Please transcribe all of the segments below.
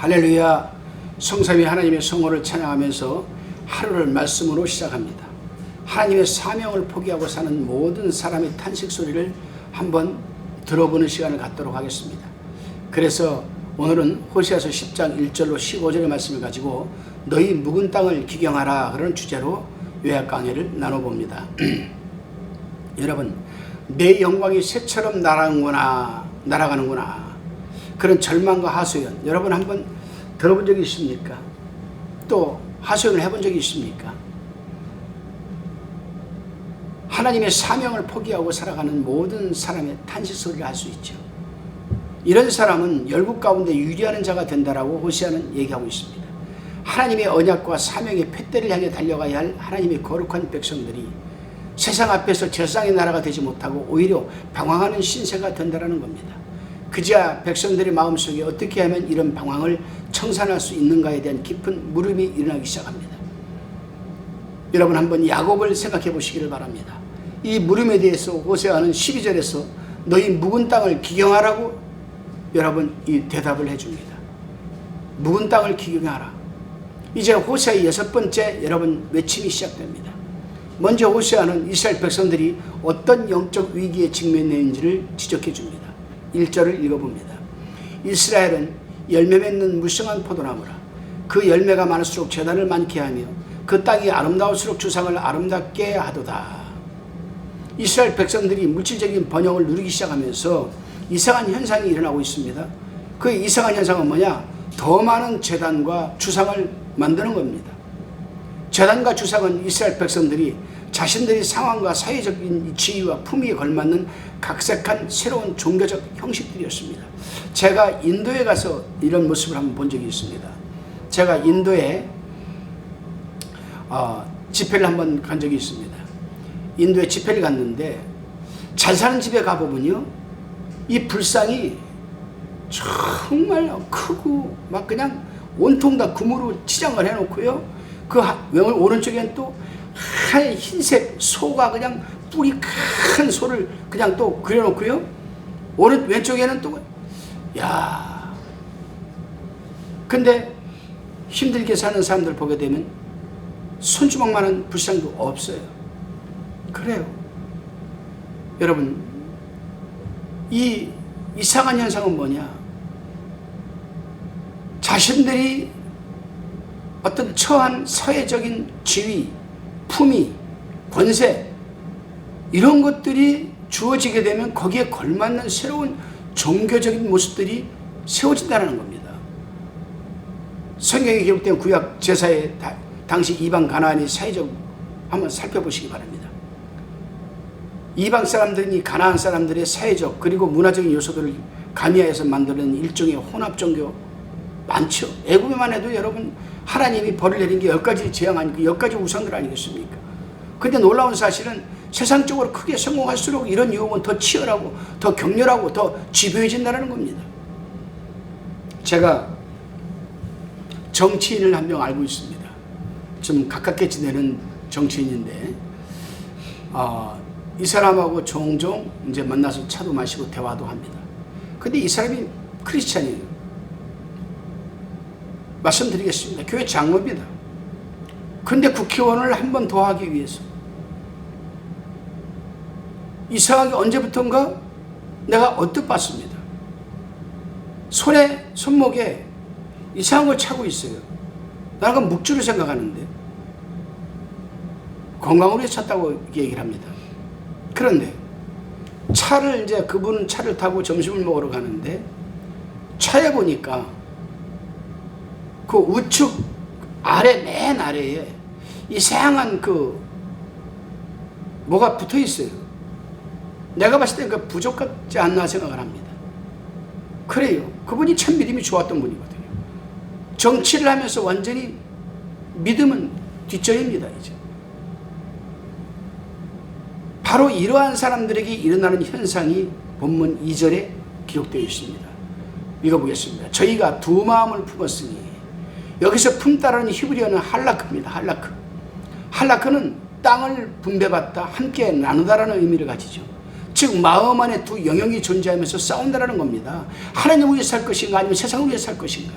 할렐루야. 성삼위 하나님의 성호를 찬양하면서 하루를 말씀으로 시작합니다. 하나님의 사명을 포기하고 사는 모든 사람의 탄식 소리를 한번 들어보는 시간을 갖도록 하겠습니다. 그래서 오늘은 호세아서 10장 1절로 15절의 말씀을 가지고 너희 묵은 땅을 기경하라 그런 주제로 요약 강해를 나눠봅니다. 여러분, 내 영광이 새처럼 날아가는구나 그런 절망과 하소연, 여러분 한번 들어본 적이 있습니까? 또 하소연을 해본 적이 있습니까? 하나님의 사명을 포기하고 살아가는 모든 사람의 탄식 소리를 할 수 있죠. 이런 사람은 열국 가운데 유리하는 자가 된다라고 호세아는 얘기하고 있습니다. 하나님의 언약과 사명의 팻대를 향해 달려가야 할 하나님의 거룩한 백성들이 세상 앞에서 제사장의 나라가 되지 못하고 오히려 방황하는 신세가 된다라는 겁니다. 그제야 백성들의 마음속에 어떻게 하면 이런 방황을 청산할 수 있는가에 대한 깊은 물음이 일어나기 시작합니다. 여러분 한번 야곱을 생각해 보시기를 바랍니다. 이 물음에 대해서 호세아는 12절에서 너희 묵은 땅을 기경하라고 여러분 이 대답을 해줍니다. 묵은 땅을 기경하라. 이제 호세아의 6번째 여러분 외침이 시작됩니다. 먼저 호세아는 이스라엘 백성들이 어떤 영적 위기에 직면했는지를 지적해 줍니다. 1절을 읽어봅니다. 이스라엘은 열매 맺는 무성한 포도나무라. 그 열매가 많을수록 재단을 많게 하며 그 땅이 아름다울수록 주상을 아름답게 하도다. 이스라엘 백성들이 물질적인 번영을 누리기 시작하면서 이상한 현상이 일어나고 있습니다. 그 이상한 현상은 뭐냐? 더 많은 재단과 주상을 만드는 겁니다. 재단과 주상은 이스라엘 백성들이 자신들의 상황과 사회적인 지위와 품위에 걸맞는 각색한 새로운 종교적 형식들이었습니다. 제가 인도에 가서 이런 모습을 한번 본 적이 있습니다. 제가 인도에 집회를 한번 간 적이 있습니다. 인도에 집회를 갔는데 잘 사는 집에 가보면요, 이 불상이 정말 크고 막 그냥 온통 다 금으로 치장을 해놓고요, 그 오른쪽에는 또 하얀 흰색 소가 그냥 뿔이 큰 소를 그냥 또 그려놓고요, 왼쪽에는 또 근데 힘들게 사는 사람들 보게 되면 손주먹만한 불상도 없어요. 그래요. 여러분, 이 이상한 현상은 뭐냐? 자신들이 어떤 처한 사회적인 지위, 품위, 권세 이런 것들이 주어지게 되면 거기에 걸맞는 새로운 종교적인 모습들이 세워진다는 겁니다. 성경에 기록된 구약 제사의 당시 이방 가나안의 사회적 한번 살펴보시기 바랍니다. 이방 사람들이 가나안 사람들의 사회적 그리고 문화적인 요소들을 가미하여서 만드는 일종의 혼합 종교 많죠. 애국에만 해도 여러분 하나님이 벌을 내린 게 10가지 재앙 아니고 10가지 우상들 아니겠습니까? 근데 놀라운 사실은 세상적으로 크게 성공할수록 이런 유혹은 더 치열하고 더 격렬하고 더 집요해진다는 겁니다. 제가 정치인을 한 명 알고 있습니다. 좀 가깝게 지내는 정치인인데 이 사람하고 종종 이제 만나서 차도 마시고 대화도 합니다. 근데 이 사람이 크리스찬이에요. 말씀드리겠습니다. 교회 장로입니다. 근데 국회의원을 한 번 더 하기 위해서 이상하게 언제부턴가 내가 언뜻 봤습니다. 손목에 이상한 걸 차고 있어요. 나는 그건 묵주를 생각하는데 건강을 위해 찼다고 얘기를 합니다. 그런데 그분은 차를 타고 점심을 먹으러 가는데 차에 보니까 그 우측 맨 아래에 이상한 뭐가 붙어 있어요. 내가 봤을 때 그 부족 같지 않나 생각을 합니다. 그래요. 그분이 참 믿음이 좋았던 분이거든요. 정치를 하면서 완전히 믿음은 뒷전입니다, 이제. 바로 이러한 사람들에게 일어나는 현상이 본문 2절에 기록되어 있습니다. 읽어보겠습니다. 저희가 두 마음을 품었으니, 여기서 품다라는 히브리어는 할라크입니다. 할라크는 땅을 분배받다 함께 나누다라는 의미를 가지죠. 즉 마음 안에 두 영역이 존재하면서 싸운다라는 겁니다. 하나님을 위해 살 것인가 아니면 세상을 위해 살 것인가.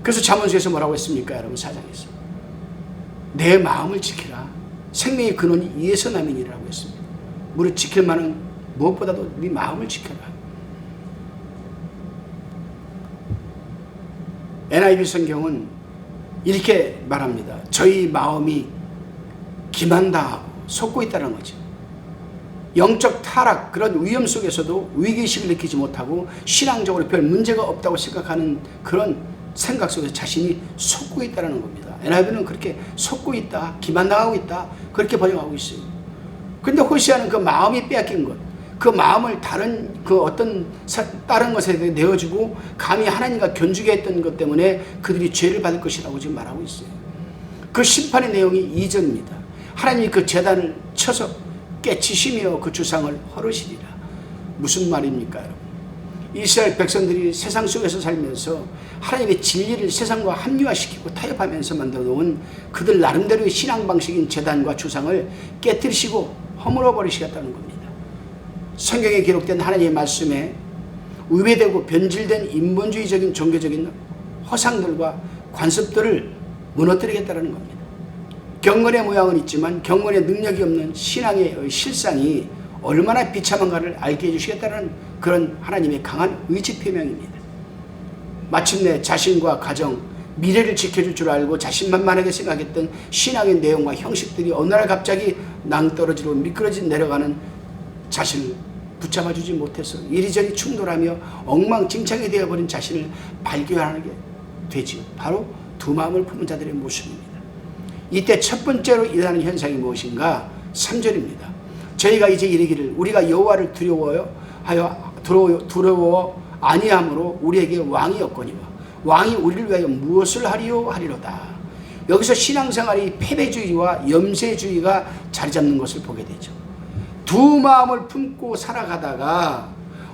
그래서 잠언서에서 뭐라고 했습니까? 여러분 4장에서 내 마음을 지키라. 생명의 근원이 이에서 남이니라고 했습니다. 무릇 지킬 만한 무엇보다도 네 마음을 지켜라. NIV 성경은 이렇게 말합니다. 저희 마음이 기만당하고 속고 있다는 거죠. 영적 타락, 그런 위험 속에서도 위기의식을 느끼지 못하고 신앙적으로 별 문제가 없다고 생각하는 그런 생각 속에서 자신이 속고 있다는 겁니다. NIV는 그렇게 속고 있다, 기만당하고 있다, 그렇게 번역하고 있어요. 그런데 호시아는 그 마음이 빼앗긴 것, 그 마음을 다른 것에 내어주고 감히 하나님과 견주게 했던 것 때문에 그들이 죄를 받을 것이라고 지금 말하고 있어요. 그 심판의 내용이 2절입니다. 하나님이 그 제단을 쳐서 깨치시며 그 주상을 헐으시리라. 무슨 말입니까, 여러분? 이스라엘 백성들이 세상 속에서 살면서 하나님의 진리를 세상과 합리화시키고 타협하면서 만들어 놓은 그들 나름대로의 신앙 방식인 제단과 주상을 깨뜨리시고 허물어 버리시겠다는 겁니다. 성경에 기록된 하나님의 말씀에 위배되고 변질된 인본주의적인 종교적인 허상들과 관습들을 무너뜨리겠다는 겁니다. 경건의 모양은 있지만 경건의 능력이 없는 신앙의 실상이 얼마나 비참한가를 알게 해주시겠다는 그런 하나님의 강한 의지 표명입니다. 마침내 자신과 가정, 미래를 지켜줄 줄 알고 자신만만하게 생각했던 신앙의 내용과 형식들이 어느 날 갑자기 낭떠러지로 미끄러져 내려가는 자신을 붙잡아주지 못해서 이리저리 충돌하며 엉망진창이 되어버린 자신을 발견하게 되지요. 바로 두 마음을 품은 자들의 모습입니다. 이때 첫 번째로 일어나는 현상이 무엇인가? 3절입니다. 저희가 이제 이르기를 우리가 여호와를 두려워 아니함으로 우리에게 왕이 없거니와 왕이 우리를 위하여 무엇을 하리요 하리로다. 여기서 신앙생활이 패배주의와 염세주의가 자리 잡는 것을 보게 되죠. 두 마음을 품고 살아가다가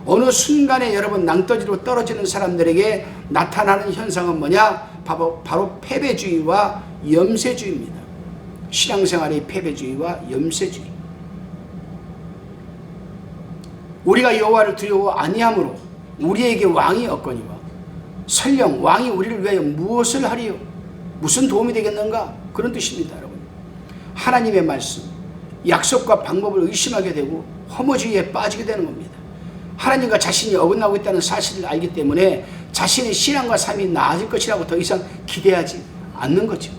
어느 순간에 여러분 낭떠지로 떨어지는 사람들에게 나타나는 현상은 뭐냐? 바로 패배주의와 염세주의입니다. 신앙생활의 패배주의와 염세주의. 우리가 여호와를 두려워 아니함으로 우리에게 왕이 없거니와 설령 왕이 우리를 위하여 무엇을 하리요? 무슨 도움이 되겠는가? 그런 뜻입니다, 여러분. 하나님의 말씀, 약속과 방법을 의심하게 되고 허무주의에 빠지게 되는 겁니다. 하나님과 자신이 어긋나고 있다는 사실을 알기 때문에 자신의 신앙과 삶이 나아질 것이라고 더 이상 기대하지 않는 거죠.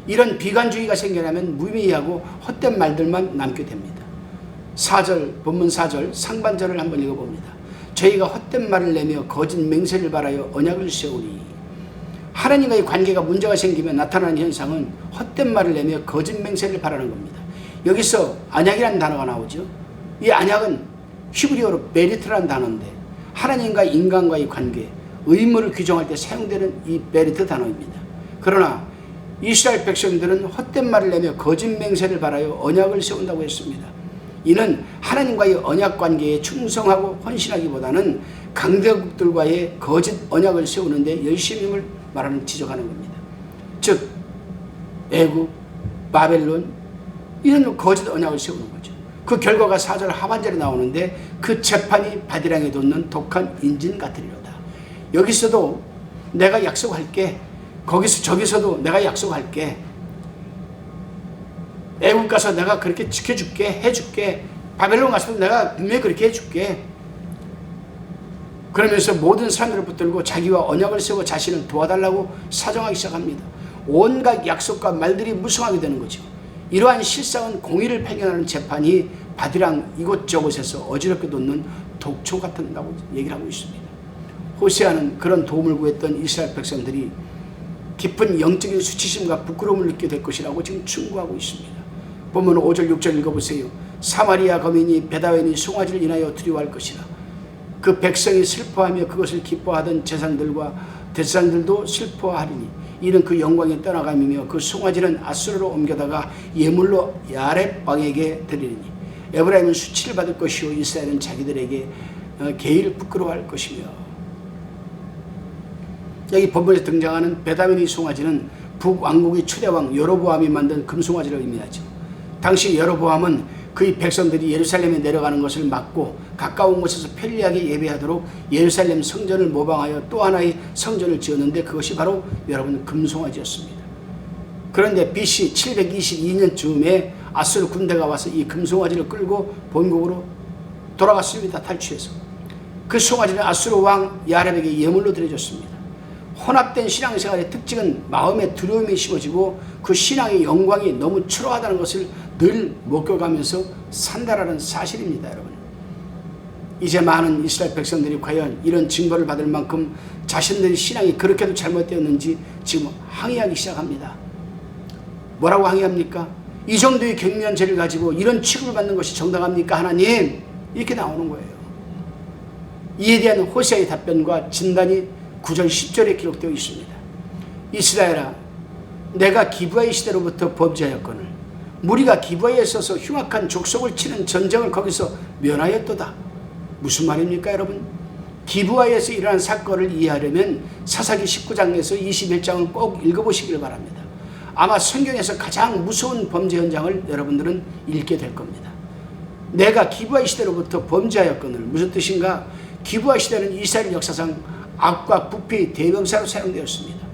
이런 비관주의가 생겨나면 무의미하고 헛된 말들만 남게 됩니다. 4절, 본문 4절 상반절을 한번 읽어봅니다. 저희가 헛된 말을 내며 거짓 맹세를 바라여 언약을 세우니. 하나님과의 관계가 문제가 생기면 나타나는 현상은 헛된 말을 내며 거짓 맹세를 바라는 겁니다. 여기서 안약이라는 단어가 나오죠. 이 안약은 히브리어로 베리트라는 단어인데 하나님과 인간과의 관계, 의무를 규정할 때 사용되는 이 베리트 단어입니다. 그러나 이스라엘 백성들은 헛된 말을 내며 거짓 맹세를 바라여 언약을 세운다고 했습니다. 이는 하나님과의 언약 관계에 충성하고 헌신하기보다는 강대국들과의 거짓 언약을 세우는데 열심임을 말하는 지적하는 겁니다. 즉 애굽, 바벨론 이런 거짓 언약을 세우는 거죠. 그 결과가 4절 하반절에 나오는데 그 재판이 바디랑에 돋는 독한 인진 같으리로다. 여기서도 내가 약속할게. 저기서도 내가 약속할게. 애국 가서 내가 그렇게 지켜줄게, 해줄게. 바벨론 가서도 내가 분명히 그렇게 해줄게. 그러면서 모든 사람들을 붙들고 자기와 언약을 세워 자신을 도와달라고 사정하기 시작합니다. 온갖 약속과 말들이 무성하게 되는 거죠. 이러한 실상은 공의를 발견하는 재판이 바디랑 이곳저곳에서 어지럽게 돋는 독초 같다고 얘기를 하고 있습니다. 호세아는 그런 도움을 구했던 이스라엘 백성들이 깊은 영적인 수치심과 부끄러움을 느끼게 될 것이라고 지금 충고하고 있습니다. 보면 5절 6절 읽어보세요. 사마리아 거민이 베다웬이 송아지를 인하여 두려워할 것이라. 그 백성이 슬퍼하며 그것을 기뻐하던 대제사장들도 슬퍼하리니 이는 그 영광이 떠나감이며 그 송아지는 아수르로 옮겨다가 예물로 야렙 왕에게 드리리니 에브라임은 수치를 받을 것이요 이스라엘은 자기들에게 개의를 부끄러워할 것이며. 여기 본문에 등장하는 베다웬의 송아지는 북왕국의 초대왕 여로보암이 만든 금송아지를 의미하죠. 당시 여로보암은 그의 백성들이 예루살렘에 내려가는 것을 막고 가까운 곳에서 편리하게 예배하도록 예루살렘 성전을 모방하여 또 하나의 성전을 지었는데 그것이 바로 여러분 금송아지였습니다. 그런데 BC 722년쯤에 아수르 군대가 와서 이 금송아지를 끌고 본국으로 돌아갔습니다. 탈취해서. 그 송아지는 아수르 왕 야렙에게 예물로 드려졌습니다. 혼합된 신앙생활의 특징은 마음에 두려움이 심어지고 그 신앙의 영광이 너무 초라하다는 것을 늘 목격하면서 산다라는 사실입니다. 여러분, 이제 많은 이스라엘 백성들이 과연 이런 증거를 받을 만큼 자신들의 신앙이 그렇게도 잘못되었는지 지금 항의하기 시작합니다. 뭐라고 항의합니까? 이 정도의 경미한 죄를 가지고 이런 취급을 받는 것이 정당합니까 하나님? 이렇게 나오는 거예요. 이에 대한 호세아의 답변과 진단이 9절 10절에 기록되어 있습니다. 이스라엘아, 내가 기브아의 시대로부터 범죄하였거늘 무리가 기브아에 서서 흉악한 족속을 치는 전쟁을 거기서 면하였도다. 무슨 말입니까 여러분? 기브아에서 일어난 사건을 이해하려면 사사기 19장에서 21장을 꼭 읽어보시길 바랍니다. 아마 성경에서 가장 무서운 범죄 현장을 여러분들은 읽게 될 겁니다. 내가 기브아 시대로부터 범죄하였거늘 무슨 뜻인가? 기브아 시대는 이스라엘 역사상 악과 부패의 대명사로 사용되었습니다.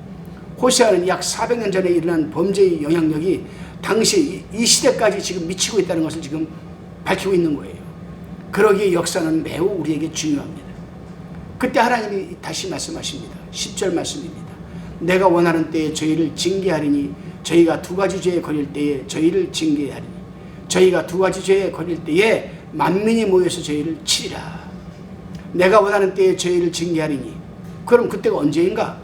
호세아는 약 400년 전에 일어난 범죄의 영향력이 당시 이 시대까지 지금 미치고 있다는 것을 지금 밝히고 있는 거예요. 그러기에 역사는 매우 우리에게 중요합니다. 그때 하나님이 다시 말씀하십니다. 10절 말씀입니다. 내가 원하는 때에 저희를 징계하리니 저희가 두 가지 죄에 걸릴 때에 저희를 징계하리니 저희가 두 가지 죄에 걸릴 때에 만민이 모여서 저희를 치리라. 내가 원하는 때에 저희를 징계하리니 그럼 그때가 언제인가?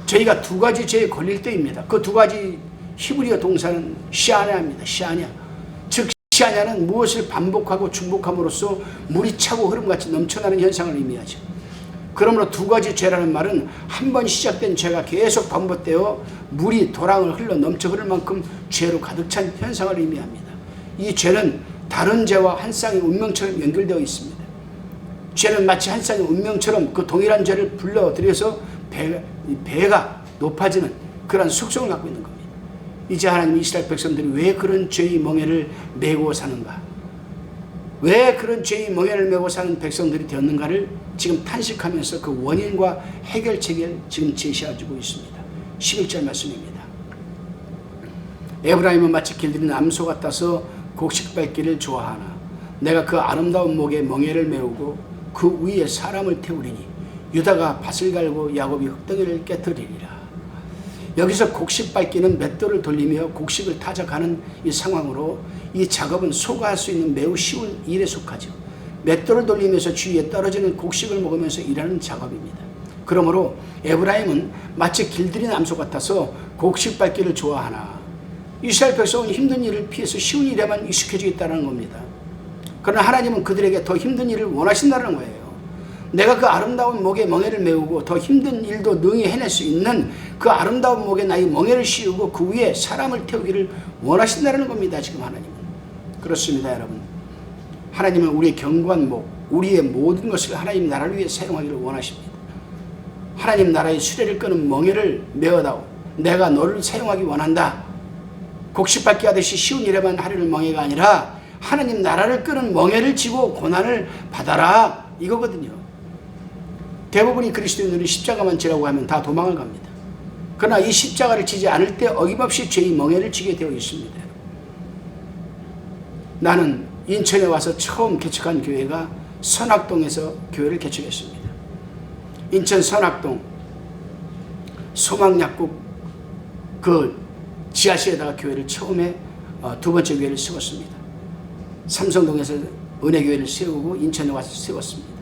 저희가 두 가지 죄에 걸릴 때입니다. 그 두 가지 히브리어 동사는 시아냐입니다. 시아냐. 즉 시아냐는 무엇을 반복하고 중복함으로써 물이 차고 흐름같이 넘쳐나는 현상을 의미하죠. 그러므로 두 가지 죄라는 말은 한 번 시작된 죄가 계속 반복되어 물이 도랑을 흘러 넘쳐 흐를 만큼 죄로 가득 찬 현상을 의미합니다. 이 죄는 다른 죄와 한 쌍의 운명처럼 연결되어 있습니다. 죄는 마치 한 쌍의 운명처럼 그 동일한 죄를 불러들여서 배가 높아지는 그런 속성을 갖고 있는 겁니다. 이제 하나님 이스라엘 백성들이 왜 그런 죄의 멍에를 메고 사는가? 왜 그런 죄의 멍에를 메고 사는 백성들이 되었는가를 지금 탄식하면서 그 원인과 해결책을 지금 제시해주고 있습니다. 11절 말씀입니다. 에브라임은 마치 길들인 암소 같아서 곡식 밟기를 좋아하나 내가 그 아름다운 목에 멍에를 메우고 그 위에 사람을 태우리니 유다가 밭을 갈고 야곱이 흙덩이를 깨뜨리리라. 여기서 곡식 밟기는 맷돌을 돌리며 곡식을 타작하는 이 상황으로 이 작업은 소가 할 수 있는 매우 쉬운 일에 속하죠. 맷돌을 돌리면서 주위에 떨어지는 곡식을 먹으면서 일하는 작업입니다. 그러므로 에브라임은 마치 길들인 암소 같아서 곡식 밟기를 좋아하나 이스라엘 백성은 힘든 일을 피해서 쉬운 일에만 익숙해지겠다는 겁니다. 그러나 하나님은 그들에게 더 힘든 일을 원하신다는 거예요. 내가 그 아름다운 목에 멍에를 메우고 더 힘든 일도 능히 해낼 수 있는 그 아름다운 목에 나의 멍에를 씌우고 그 위에 사람을 태우기를 원하신다는 겁니다. 지금 하나님은. 그렇습니다 여러분. 하나님은 우리의 견고한 목, 우리의 모든 것을 하나님 나라를 위해 사용하기를 원하십니다. 하나님 나라의 수레를 끄는 멍에를 메어다오. 내가 너를 사용하기 원한다. 곡식 밟기 하듯이 쉬운 일에만 하려는 멍에가 아니라 하나님 나라를 끄는 멍에를 쥐고 고난을 받아라 이거거든요. 대부분이 그리스도인들이 십자가만 지라고 하면 다 도망을 갑니다. 그러나 이 십자가를 지지 않을 때 어김없이 죄의 멍에를 지게 되어 있습니다. 나는 인천에 와서 처음 개척한 교회가 선악동에서 교회를 개척했습니다. 인천 선악동 소망약국 그 지하실에다가 교회를 처음에 두 번째 교회를 세웠습니다. 삼성동에서 은혜교회를 세우고 인천에 와서 세웠습니다.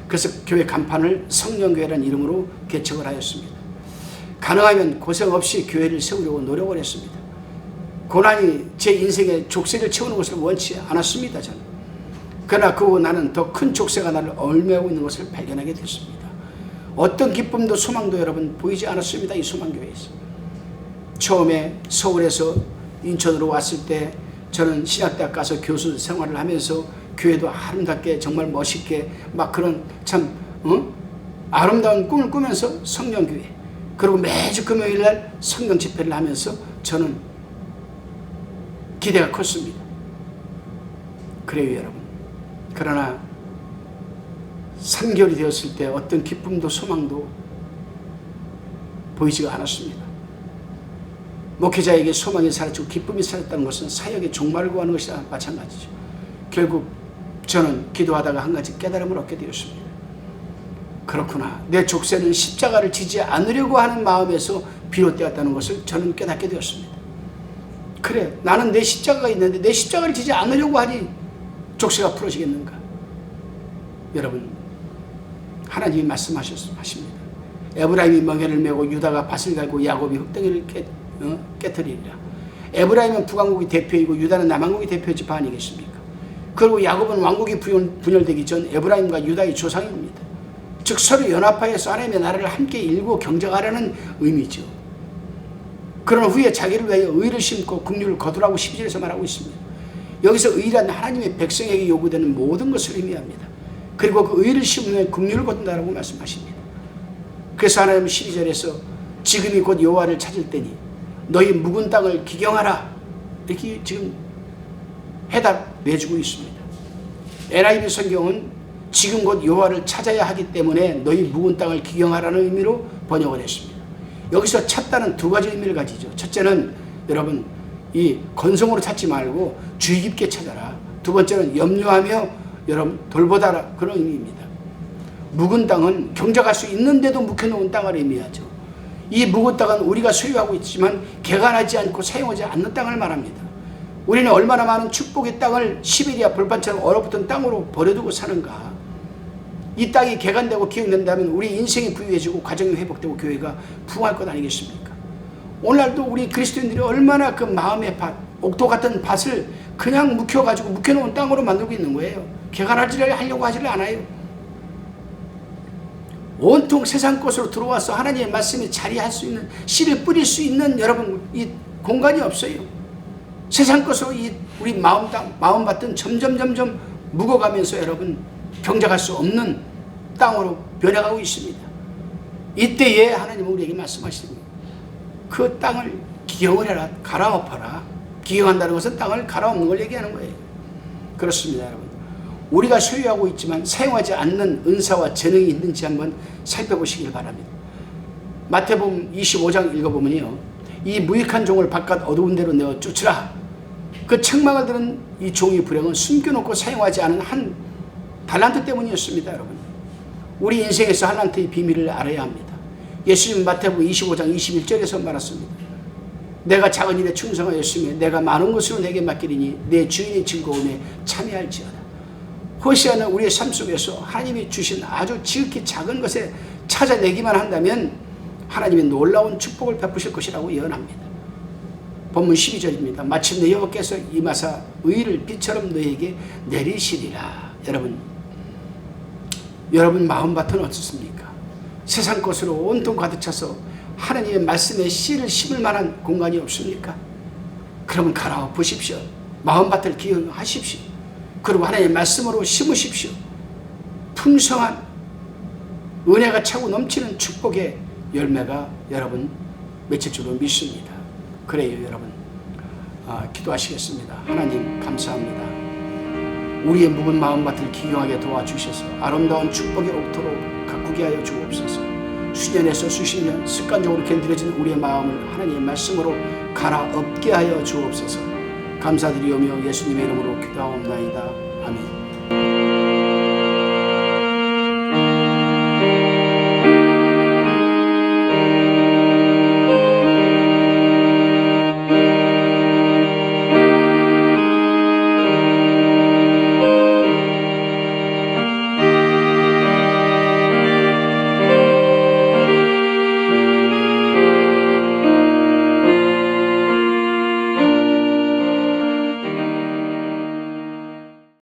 그래서 교회 간판을 성령교회라는 이름으로 개척을 하였습니다. 가능하면 고생 없이 교회를 세우려고 노력을 했습니다. 고난이 제 인생의 족쇄를 채우는 것을 원치 않았습니다. 저는. 그러나 그 후 나는 더 큰 족쇄가 나를 얽매고 있는 것을 발견하게 됐습니다. 어떤 기쁨도 소망도 여러분 보이지 않았습니다. 이 소망교회에서. 처음에 서울에서 인천으로 왔을 때 저는 신학대학 가서 교수 생활을 하면서 교회도 아름답게 정말 멋있게 막 그런 참 아름다운 꿈을 꾸면서 성령교회 그리고 매주 금요일날 성령 집회를 하면서 저는 기대가 컸습니다. 그래요 여러분. 그러나 3개월이 되었을 때 어떤 기쁨도 소망도 보이지가 않았습니다. 목회자에게 소망이 사라지고 기쁨이 사라졌다는 것은 사역의 종말과 하는 것이나 마찬가지죠. 결국 저는 기도하다가 한 가지 깨달음을 얻게 되었습니다. 그렇구나. 내 족쇄는 십자가를 지지 않으려고 하는 마음에서 비롯되었다는 것을 저는 깨닫게 되었습니다. 그래, 나는 내 십자가가 있는데 내 십자가를 지지 않으려고 하니 족쇄가 풀어지겠는가? 여러분, 하나님이 말씀하십니다. 에브라임이 멍에를 메고 유다가 밭을 갈고 야곱이 흙덩이를 깨뜨리리라. 에브라임은 북왕국의 대표이고 유다는 남왕국의 대표 지파 아니겠습니까? 그리고 야곱은 왕국이 분열되기 전 에브라임과 유다의 조상입니다. 즉 서로 연합하여서 하나님의 나라를 함께 일구 경작하라는 의미죠. 그런 후에 자기를 위하여 의를 심고 긍휼을 거두라고 12절에서 말하고 있습니다. 여기서 의란 하나님의 백성에게 요구되는 모든 것을 의미합니다. 그리고 그 의를 심으면 긍휼을 거둔다라고 말씀하십니다. 그래서 하나님은 12절에서 지금이 곧 여호와를 찾을 때니 너희 묵은 땅을 기경하라, 이렇게 지금 해답해 주고 있습니다. NIV 성경은 지금 곧 여호와를 찾아야 하기 때문에 너희 묵은 땅을 기경하라는 의미로 번역을 했습니다. 여기서 찾다는 두 가지 의미를 가지죠. 첫째는 여러분 이 건성으로 찾지 말고 주의 깊게 찾아라. 두 번째는 염려하며 여러분 돌보다라, 그런 의미입니다. 묵은 땅은 경작할 수 있는데도 묵혀놓은 땅을 의미하죠. 이 묵은 땅은 우리가 소유하고 있지만 개간하지 않고 사용하지 않는 땅을 말합니다. 우리는 얼마나 많은 축복의 땅을 시베리아 벌판처럼 얼어붙은 땅으로 버려두고 사는가. 이 땅이 개간되고 기억된다면 우리 인생이 부유해지고 가정이 회복되고 교회가 부흥할 것 아니겠습니까? 오늘날도 우리 그리스도인들이 얼마나 그 마음의 밭, 옥토 같은 밭을 그냥 묵혀가지고 묵혀놓은 땅으로 만들고 있는 거예요. 개간하지를 하려고 하지를 않아요. 온통 세상 것으로 들어와서 하나님의 말씀에 자리할 수 있는, 씨를 뿌릴 수 있는 여러분 이 공간이 없어요. 세상 것으로 이 우리 마음밭은 점점 묵어가면서 여러분 경작할 수 없는 땅으로 변해가고 있습니다. 이때에 하나님은 우리에게 말씀하십니다. 그 땅을 기경을 해라, 갈아엎어라. 기경한다는 것은 땅을 갈아엎는 걸 얘기하는 거예요. 그렇습니다 여러분. 우리가 소유하고 있지만 사용하지 않는 은사와 재능이 있는지 한번 살펴보시길 바랍니다. 마태복음 25장 읽어보면요, 이 무익한 종을 바깥 어두운 데로 내어 쫓으라. 그 책망을 들은 이 종의 불행은 숨겨놓고 사용하지 않은 한 달란트 때문이었습니다. 여러분, 우리 인생에서 달란트의 비밀을 알아야 합니다. 예수님 마태복음 25장 21절에서 말했습니다. 내가 작은 일에 충성하였으며 내가 많은 것으로 내게 맡기리니 내 주인의 즐거움에 참여할지어다. 호시아는 우리의 삶 속에서 하나님이 주신 아주 지극히 작은 것에 찾아내기만 한다면 하나님의 놀라운 축복을 베푸실 것이라고 예언합니다. 본문 12절입니다. 마침내 여호와께서 임하사 의를 빛처럼 너희에게 내리시리라. 여러분 마음밭은 어떻습니까? 세상 것으로 온통 가득 차서 하나님의 말씀에 씨를 심을 만한 공간이 없습니까? 그러면 갈아엎으십시오. 마음밭을 기억하십시오. 그리고 하나님의 말씀으로 심으십시오. 풍성한 은혜가 차고 넘치는 축복의 열매가 여러분 맺힐 줄로 믿습니다. 그래요 여러분. 기도하시겠습니다. 하나님 감사합니다. 우리의 묵은 마음밭을 기경하게 도와주셔서 아름다운 축복의 옥토로 가꾸게 하여 주옵소서. 수년에서 수십 년 습관적으로 견디어진 우리의 마음을 하나님의 말씀으로 갈아엎게 하여 주옵소서. 감사드리오며 예수님의 이름으로 기도하옵나이다. 아멘.